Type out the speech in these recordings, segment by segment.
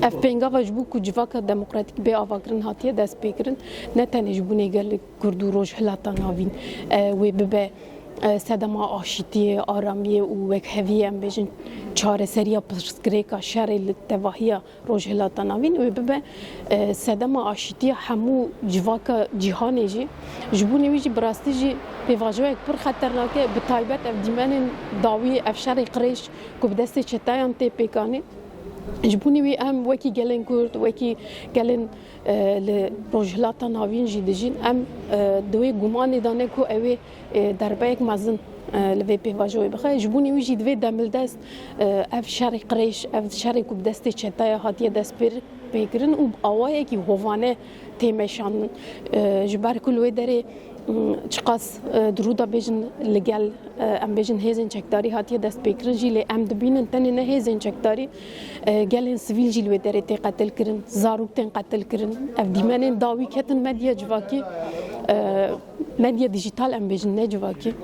Ev pengava ji bo ku civaka demokratîk bê avakirin hatiye destpêkirin ne tenê ji bo nêgelê Kurd û Rojhilata navîn wê bibe sedema aşîtiyê, aramiyê û wekheviyê em bêjin çareseriya pirsgirêka şerê li tevahiya Rojhilata navîn wê bibe sedema aşîtiya hemû civaka cîhanê jî ji bo nêwî jî bi rastî jî pêvajiyek pir xeternak e bi taybet ev dîmenên dawî ev şerê qirêj ku bi destê çetayan tê pêkanê ji bo nêwî em wekî gelên Kurd wekî gelên li Rojhilata navîn jî dijîn em di wê gumanê de ne ku ew ê derbeyek mezin li vê pêvajoyê bixe ji bo nêwî jî divê demildest ev şerê qirêj ev şerê ku bi destê çetaya hatiye destpêkirin û awayekî hovane tê meşandin ji ber ku li wê derê çiqas diruda bêjin li gel em bêjin hêzên çekdarî hatiye destpêkirin jî lê em dibînin tenê ne hêzên çekdarî gelên sivîl jî li wê derê tê qetil kirin zarok tên qetil kirin ev dîmenên dawî ketin medya civakî medya dijîtal em bêjin ne civakî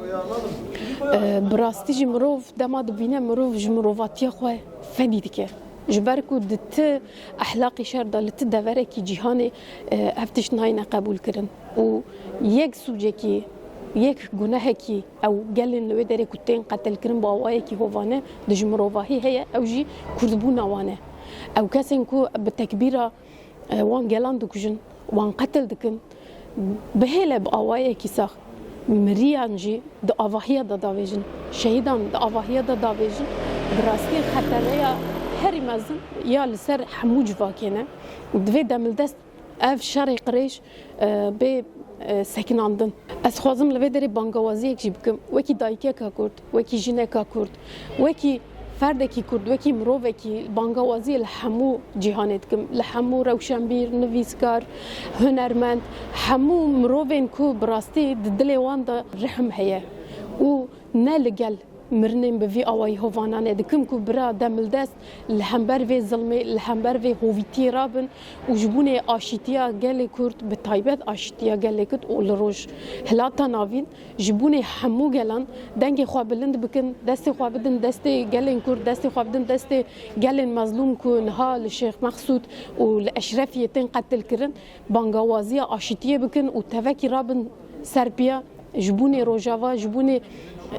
bi rastî jî mirov dema dibîne mirov ji mirovatiya xwe fedî dike ji ber ku di ti ehlaqî şer da li ti deverekî cîhanê ev tişt nayîne qebûl kirin û yek sûcekî yek gunehekî ew gelên li wê derê ku tên qetil kirin bi awayekî hovane di ji mirovahî heye ew jî kurdbûna wan e ew kesên ku bi tekbîra wan gelan dikujin wan qetil dikin bihêle bi awayekî sax miriyan jî di avahiya da davêjin şehîdan di avahiya da davêjin bi rastî xetereya herî mezin ya li ser hemû civakê ne divê demildest ev şerê qirêj bê sekinandin ez xwazim li vê derê bangawaziyek jî bikim wekî dayîkeka Kurd wekî jineka Kurd wekî ferdekî Kurd wekî mirovekî bangawaziyê li hemû cîhanê dikim li hemû rewşenbîr nivîskar hunermend hemû mirovên ku bi rastî di dilê wan de rihm heye û ne li gel mirinên bi vî awayî hovananê dikim ku bira demildest li hember vê zilmê li hember vê hovîtiyê rabin û ji bonê aşîtiya gelê Kurd bi taybet aşîtiya gelê Kurd û li Rojhilata navîn ji bonê hemû gelan dengê xwe bilind bikin destê xwe bidin destê gelên Kurd destê xwe bidin destê gelên mezlûm ku niha li Şêx Mexsûd û li Eşrefiyê tên qetil kirin bangawaziya aşîtiyê bikin û tevekî rabin serpiya ji bonê rojava ji bonê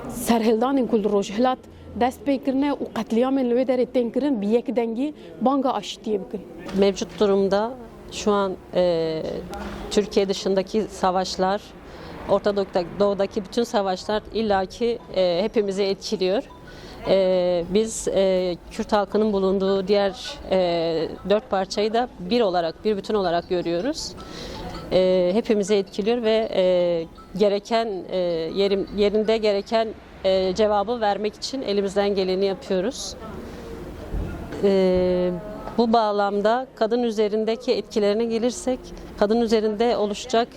serhildanên ku li Rojhilat dest pêkirine û qetliyamên li wê derê tên kirin bi yek dengî banga aşîtiyê bikin. Mevcut durumda şu an Türkiye dışındaki savaşlar, Orta Doğu'daki bütün savaşlar illaki hepimizi etkiliyor. Biz Kürt halkının bulunduğu diğer 4 parçayı da bir bütün olarak görüyoruz. Hepimizi etkiliyor ve yerinde gereken cevabı vermek için elimizden geleni yapıyoruz. Bu bağlamda kadın üzerindeki etkilerine gelirsek, kadın üzerinde oluşacak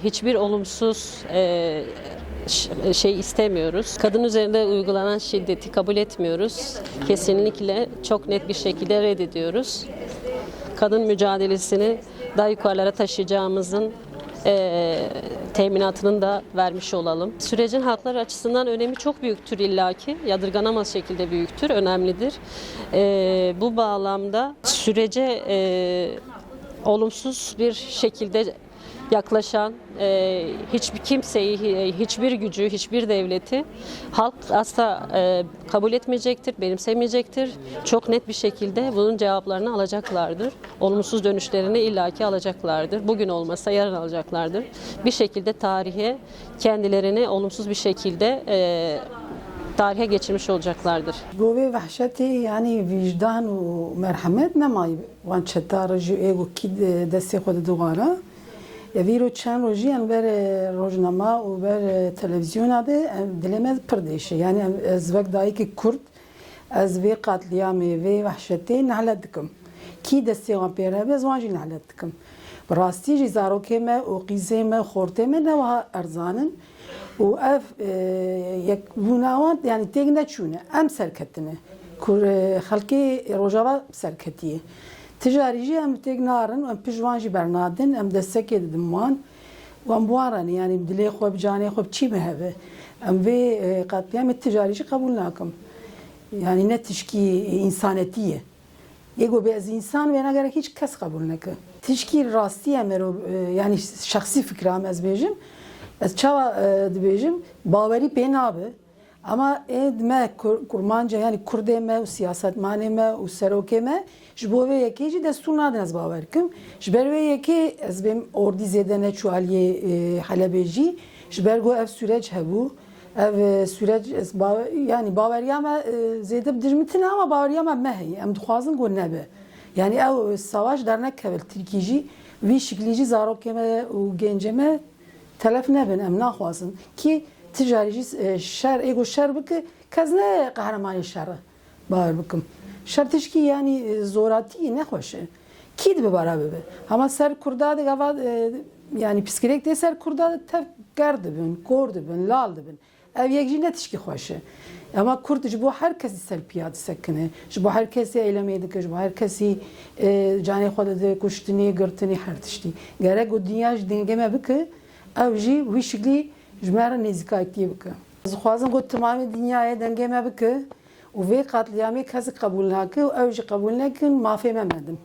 hiçbir olumsuz şey istemiyoruz. Kadın üzerinde uygulanan şiddeti kabul etmiyoruz. Kesinlikle çok net bir şekilde reddediyoruz. Kadın mücadelesini daha yukarılara taşıyacağımızın teminatını da vermiş olalım. Sürecin halklar açısından önemi çok büyüktür illaki. Yadırganamaz şekilde büyüktür, önemlidir. Bu bağlamda sürece olumsuz bir şekilde yaklaşan hiçbir kimseyi, hiçbir gücü, hiçbir devleti halk asla kabul etmeyecektir, benimsemeyecektir. Çok net bir şekilde bunun cevaplarını alacaklardır. Olumsuz dönüşlerini illaki alacaklardır. Bugün olmasa yarın alacaklardır. Bir şekilde tarihe kendilerini olumsuz bir şekilde tarihe geçirmiş olacaklardır. Bu ve vahşeti yani vicdan ve merhamet nemay wan çetarıcı ego ki desteği kodu duvara. Vîro çend rojî em ber rojnama û ber televizyona de dilê pir değişe. Yani ez vek dayîkê Kurd ez vê qatliyamê vê vehşetê nehlet dikim. Kî destê wan pê hebe ez wan jî nehlet dikim. Bi rastî jî zarokê me û qîzê me xortê me ne wiha erzanin û ev yek bûna wan yani têk neçûne em serketine. Kur xelkê rojava serketiye. Tijarî em têk narin em pijwan jî bernadin em destekê didin wan wan buwaran yani dilê xwe bi canê xwe çî me hebe em vê qetliyamê tijarî jî qebûl nakim yani ne tişkî însanetî ye Ego bez insan ve ne hiç kes kabul neke. Tişki rasti emero yani şahsi fikram ez bejim. Ez çava dibejim baveri penabe. Ama me kurmanca yani Kurde me, siyasetmane me, seroke me, jbo ve yeki ji destur nadin ez baver kim. Jber ve yeki ez bim ordi zedene çualiye Halebeci, jber go ev süreç hebu. Ev süreç yani baveriyama zedib dirmitin ama baveriyama mehi. Em duhazın go nebe. Yani ev savaş dernek kevel Türkiye'ci ve şeklici zarokeme u genceme telef nebin em naxwazın ki ticarici şer ego şer bike kez ne kahramanı şer bağır bikim. Şer tişki yani zorati ne hoşe. Kid be bara be. Ama ser kurda de gava yani psikolojik de ser kurda de tev gardı bin, kordu bin, laldı bin. Ev yekci ne tişki hoşe. Ama Kurt bu herkesi selpiyat sekine. Bu herkesi eylemeydi ki bu herkesi canı xoda de kuştuni, gırtuni her tişti. Gerek o dünya dengeme bike ev ji bu şekli jmara nezikayetiye bike. Zxwazın go tamamı dünyaya dengeme bike. و وی قتلیامی کسی قبول نکرد و اوج قبول نکرد مافی ممدم